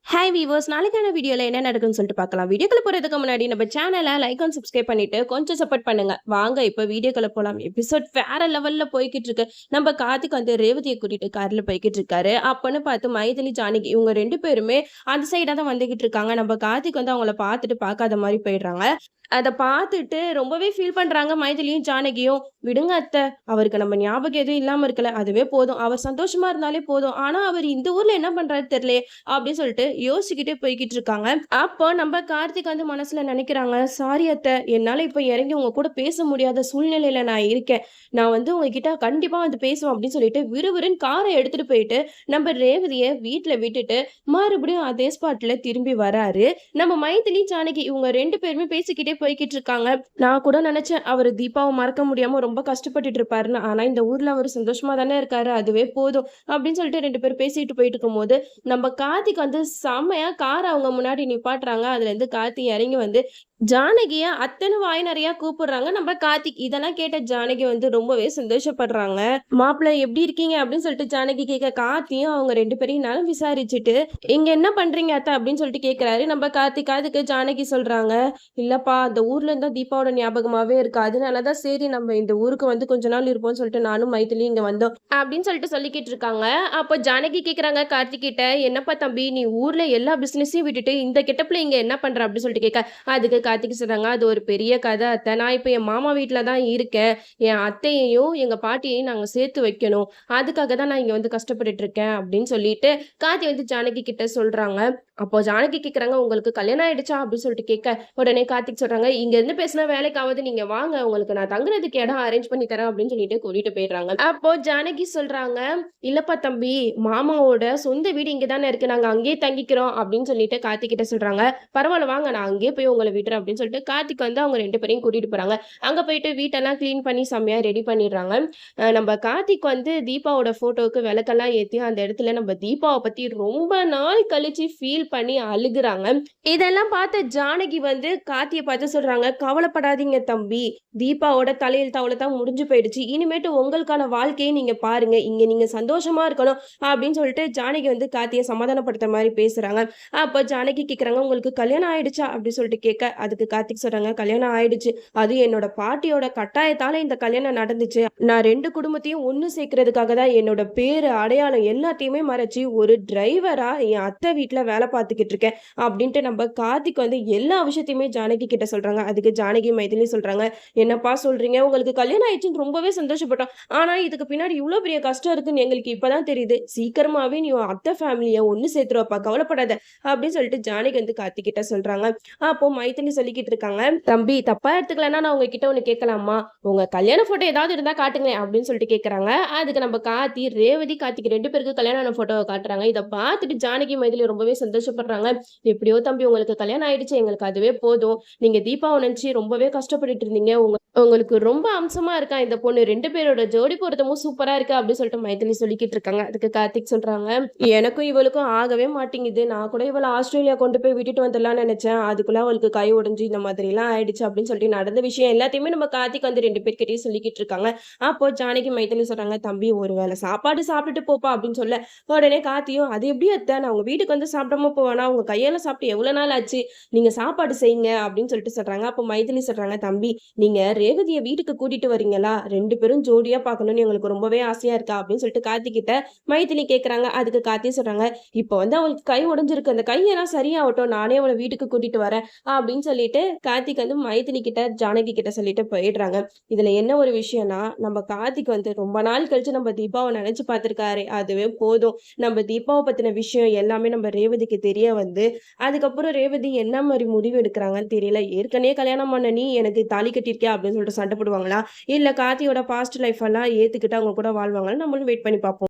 Hi viewers, நாளைக்கான வீடியோல என்ன நடக்குன்னு சொல்லிட்டு பார்க்கலாம். வீடியோக்குள்ள போறதுக்கு முன்னாடி நம்ம சேனலை லைக் அண்ட் சப்ஸ்கிரைப் பண்ணிட்டு கொஞ்சம் சப்போர்ட் பண்ணுங்க. வாங்க இப்ப வீடியோக்குள்ள போலாம். எபிசோட் வேற லெவல்ல போய்கிட்டு இருக்கு. நம்ம கார்த்திக் வந்து ரேவதியை கூட்டிட்டு கார்ல போய்கிட்டு இருக்காரு. அப்பன்னு பார்த்து மைதிலி ஜானகி இவங்க 2 பேருமே அந்த சைடா தான் வந்துகிட்டு இருக்காங்க. நம்ம கார்த்திக் வந்து அவங்கள பார்த்துட்டு பார்க்காத மாதிரி போயிடுறாங்க. அத பார்த்துட்டு ரொம்பவே ஃபீல் பண்றாங்க மைதிலியும், ஜானகியும். "விடுங்க அத்தை, அவருக்கு நம்ம ஞாபகம் எதுவும் இல்லாம இருக்கல. அதுவே போதும். அவர் சந்தோஷமா இருந்தாலே போதும். ஆனா அவர் இந்த ஊர்ல என்ன பண்றாரு தெரியலையே" அப்படின்னு சொல்லிட்டு யோசிச்சுக்கிட்டே போய்கிட்டு இருக்காங்க. அப்போ நம்ம கார்த்திக் வந்து மனசுல நினைக்கிறாங்க, "சாரி அத்தை, என்னால இப்ப இறங்கி உங்க கூட பேச முடியாத சூழ்நிலையில நான் இருக்கேன். நான் வந்து உங்ககிட்ட கண்டிப்பா வந்து பேசுவேன்" அப்படின்னு சொல்லிட்டு விறுவிறுன்னு காரை எடுத்துட்டு போயிட்டு நம்ம ரேவதிய வீட்ல விட்டுட்டு மறுபடியும் அதே ஸ்பாட்ல திரும்பி வராரு. நம்ம மைதிலி, ஜானகி இவங்க 2 பேருமே பேசிக்கிட்டே போய்க்கிட்டு இருக்காங்க. நான் கூட நினைச்சேன் அவரு தீபாவ மறக்க முடியாம ரொம்ப கஷ்டப்பட்டுட்டு இருப்பாருன்னு. ஆனா இந்த ஊர்ல அவரு சந்தோஷமா தானே இருக்காரு. அதுவே போதும் அப்படின்னு சொல்லிட்டு 2 பேரும் பேசிட்டு போயிட்டு இருக்கும்போது, நம்ம கார்த்திக் வந்து செம்மையா கார அவங்க முன்னாடி நிப்பாட்டுறாங்க. அதுலேருந்து கார்த்தி இறங்கி வந்து ஜானகிய அத்தன வாய் நெறையா கூப்பிடுறாங்க நம்ம கார்த்திக். இதெல்லாம் கேட்ட ஜானகி வந்து ரொம்பவே சந்தோஷப்படுறாங்க. "மாப்பிள எப்படி இருக்கீங்க?" அப்படின்னு சொல்லிட்டு ஜானகி கேட்க, கார்த்தியும் அவங்க 2 பேரையும் நலம் விசாரிச்சுட்டு, "இங்க என்ன பண்றீங்க அத்த?" அப்படின்னு சொல்லிட்டு கேட்கிறாரு நம்ம கார்த்திக். அதுக்கு ஜானகி சொல்றாங்க, "இல்லப்பா, அந்த ஊர்ல இருந்தா தீபாவோட ஞாபகமாவே இருக்கு. அதனால தான் சரி நம்ம இந்த ஊருக்கு வந்து கொஞ்ச நாள் இருப்போம்னு சொல்லிட்டு நானும் மைதிலியும் இங்க வந்தோம்" அப்படின்னு சொல்லிட்டு சொல்லிக்கிட்டு இருக்காங்க. அப்போ ஜானகி கேட்குறாங்க கார்த்திக் கிட்ட, "என்னப்பா தம்பி, நீ ஊர்ல எல்லா பிசினஸையும் விட்டுட்டு இந்த கெட்டப்ல இங்க என்ன பண்ற?" அப்படின்னு சொல்லிட்டு கேட்க, அதுக்கு கார்த்திக் சொல்றாங்க, "அது ஒரு பெரிய கதை அத்தை. நான் இப்ப என் மாமா வீட்ல தான் இருக்கேன். என் அத்தையையும், எங்க பாட்டியையும் நாங்க சேர்த்து வைக்கணும். அதுக்காக தான் நான் இங்க வந்து கஷ்டப்பட்டுட்டு இருக்கேன்" அப்படின்னு சொல்லிட்டு கார்த்தி வந்து ஜானகி கிட்ட சொல்றாங்க. அப்போ ஜானகி கேட்குறாங்க, "உங்களுக்கு கல்யாணம் ஆயிடுச்சா?" அப்படின்னு சொல்லிட்டு கேட்க, உடனே கார்த்திக் சொல்றாங்க, "இங்க இருந்து பேசினா வேலைக்காவது, நீங்க வாங்க. உங்களுக்கு நான் தங்குறதுக்கு இடம் அரேஞ்ச் பண்ணி தரேன்" அப்படின்னு சொல்லிட்டு கூட்டிட்டு போயிடுறாங்க. அப்போ ஜானகி சொல்றாங்க, "இல்லப்பா தம்பி, மாமாவோட சொந்த வீடு இங்க தானே இருக்கு. நாங்க அங்கேயே தங்கிக்கிறோம்" அப்படின்னு சொல்லிட்டு கார்த்திக் கிட்ட சொல்றாங்க. "பரவால்ல வாங்க, நான் அங்கேயே போய் உங்கள விடுறேன்" அப்படின்னு சொல்லிட்டு கார்த்திக் வந்து அவங்க 2 பேரையும் கூட்டிட்டு போறாங்க. அங்க போயிட்டு வீட்டெல்லாம் கிளீன் பண்ணி செம்மையா ரெடி பண்ணிடுறாங்க. நம்ம கார்த்திக் வந்து தீபாவோட ஃபோட்டோவுக்கு விளக்கெல்லாம் ஏத்தி அந்த இடத்துல நம்ம தீபாவ பத்தி ரொம்ப நாள் கழிச்சு ஃபீல் பண்ணி அழுகுறாங்க. இதெல்லாம் பார்த்த ஜானகி வந்து கார்த்திய பார்த்து சொல்றாங்க, "கவலைப்படாதீங்க தம்பி. தீபாவோட தலையெழுத்து அவ்வளவுதான் முடிஞ்சு போயிடுச்சு. இனிமேட்டு உங்களுக்கான வாழ்க்கைய நீங்க பாருங்க. இங்க நீங்க சந்தோஷமா இருக்கணும்" அப்படின்னு சொல்லிட்டு ஜானகி வந்து கார்த்திய சமாதானப்படுத்துற மாரி பேசுறாங்க. அப்ப ஜானகி கேட்குறாங்க, "உங்களுக்கு கல்யாணம் ஆயிடுச்சா?" அப்படின்னு சொல்லிட்டு கேட்க, அதுக்கு கார்த்திக் சொல்றாங்க, "கல்யாணம் ஆயிடுச்சு. அது என்னோட பாட்டியோட கட்டாயத்தால இந்த கல்யாணம் நடந்துச்சு. நான் 2 குடும்பத்தையும் ஒண்ணு சேர்க்கிறதுக்காக தான் என்னோட பேரு, அடையாளம் எல்லாத்தையுமே மறைச்சு ஒரு டிரைவரா என் அத்தை வீட்ல வேலை பார்த்துக்கிட்டு இருக்கேன்" அப்படின்ட்டு நம்ம கார்த்திக் வந்து எல்லா விஷயத்தையுமே ஜானகி கிட்ட சொல்றாங்க. அதுக்கு ஜானகி மைதிலி சொல்றாங்க, "என்னப்பா சொல்றீங்க? உங்களுக்கு கல்யாணம் ஆயிடுச்சுன்னு ரொம்பவே சந்தோஷப்பட்டோம். ஆனா இதுக்கு பின்னாடி இவ்ளோ பெரிய கஷ்டம் இருக்குன்னு எங்களுக்கு இப்பதான் தெரியுது. சீக்கிரமாவே நீ உன் அத்தை ஃபேமிலிய ஒண்ணு சேர்த்துருவப்பா, கவலைப்படாத" அப்படின்னு சொல்லிட்டு ஜானகி வந்து கார்த்திக் கிட்ட சொல்றாங்க. அப்போ மைதிலி சொல்லிக்கிட்டு இருக்காங்க, "தம்பி தப்பா எடுத்துக்கலன்னா நான் உங்ககிட்ட ஒண்ணு கேட்கலாமா? உங்க கல்யாண ஃபோட்டோ ஏதாவது இருந்தா காட்டுங்களேன்" அப்படின்னு சொல்லிட்டு கேட்கறாங்க. அதுக்கு நம்ம கார்த்தி, ரேவதி, கார்த்திக் 2 பேருக்கும் கல்யாணம் ஆன ஃபோட்டோவ காட்டுறாங்க. இத பார்த்துட்டு ஜானகி, மைதிலி ரொம்பவே சந்தோஷப்படுறாங்க. "எப்படியோ தம்பி உங்களுக்கு கல்யாணம் ஆயிடுச்சு. எங்களுக்கு அதுவே போதும். நீங்க தீபாவ நினைச்சு ரொம்பவே கஷ்டப்பட்டுட்டு இருந்தீங்க. உங்களுக்கு ரொம்ப அம்சமா இருக்கா இந்த பொண்ணு. 2 பேரோட ஜோடி பொருத்தமும் சூப்பரா இருக்கு" அப்படின்னு சொல்லிட்டு மைதிலி சொல்லிக்கிட்டு இருக்காங்க. அதுக்கு கார்த்திக் சொல்றாங்க, "எனக்கும் இவளுக்கும் ஆகவே மாட்டேங்குது. நான் கூட இவள ஆஸ்திரேலியா கொண்டு போய் விட்டுட்டு வந்துடலாம்னு நினைச்சேன். அதுக்குள்ள அவளுக்கு கை உடைஞ்சு இந்த மாதிரிலாம் ஆயிடுச்சு" அப்படின்னு சொல்லிட்டு நடந்த விஷயம் எல்லாத்தையுமே நம்ம கார்த்திக் வந்து 2 பேர்கிட்டயும் சொல்லிக்கிட்டு இருக்காங்க. அப்போ ஜானகி மைதிலி சொல்றாங்க, "தம்பி ஒரு வேளை சாப்பாடு சாப்பிட்டுட்டு போப்பா" அப்படின்னு சொல்ல, உடனே கார்த்தியும், "அது எப்படி அத்தை? நான் உங்க வீட்டுக்கு வந்து சாப்பிடாம போவேனா? உங்க கையால சாப்பிட்டு எவ்வளவு நாள் ஆச்சு? நீங்க சாப்பாடு செய்யுங்க" அப்படின்னு சொல்லிட்டு சொல்றாங்க. அப்போ மைதிலி சொல்றாங்க, "தம்பி, நீங்க ரேவதிய வீட்டுக்கு கூட்டிட்டு வரீங்களா? 2 பேரும் ஜோடியா பார்க்கணும்னு எங்களுக்கு ரொம்பவே ஆசையா இருக்கா" அப்படின்னு சொல்லிட்டு கார்த்திக் கிட்ட மைதிலி கேட்கறாங்க. அதுக்கு கார்த்தி சொல்றாங்க, "இப்போ வந்து அவளுக்கு கை உடைஞ்சிருக்கு. அந்த கையெல்லாம் சரியாகட்டும். நானே அவள வீட்டுக்கு கூட்டிட்டு வரேன்" அப்படின்னு சொல்லிட்டு கார்த்திக் வந்து மைதிலி கிட்ட, ஜானகி கிட்ட சொல்லிட்டு போயிடுறாங்க. இதுல என்ன ஒரு விஷயம்னா, நம்ம கார்த்திக் வந்து ரொம்ப நாள் கழிச்சு நம்ம தீபாவ நினைச்சு பார்த்திருக்காரு. அதுவே போதும். நம்ம தீபாவ பத்தின விஷயம் எல்லாமே நம்ம ரேவதிக்கு தெரிய வந்து, அதுக்கப்புறம் ரேவதி என்ன மாரி முடிவு எடுக்குறாங்கன்னு தெரியல. ஏற்கனவே கல்யாணம் பண்ண நீ எனக்கு தாலி கட்டியிருக்கியா அப்படின்னு சொல்லிட்டு சண்டை போடுவாங்களா? இல்ல கார்த்தியோட பாஸ்ட் லைஃப் எல்லாம் ஏத்துக்கிட்டு அவங்க கூட வாழ்வாங்களான்னு நம்மளும் வெயிட் பண்ணி பார்ப்போம்.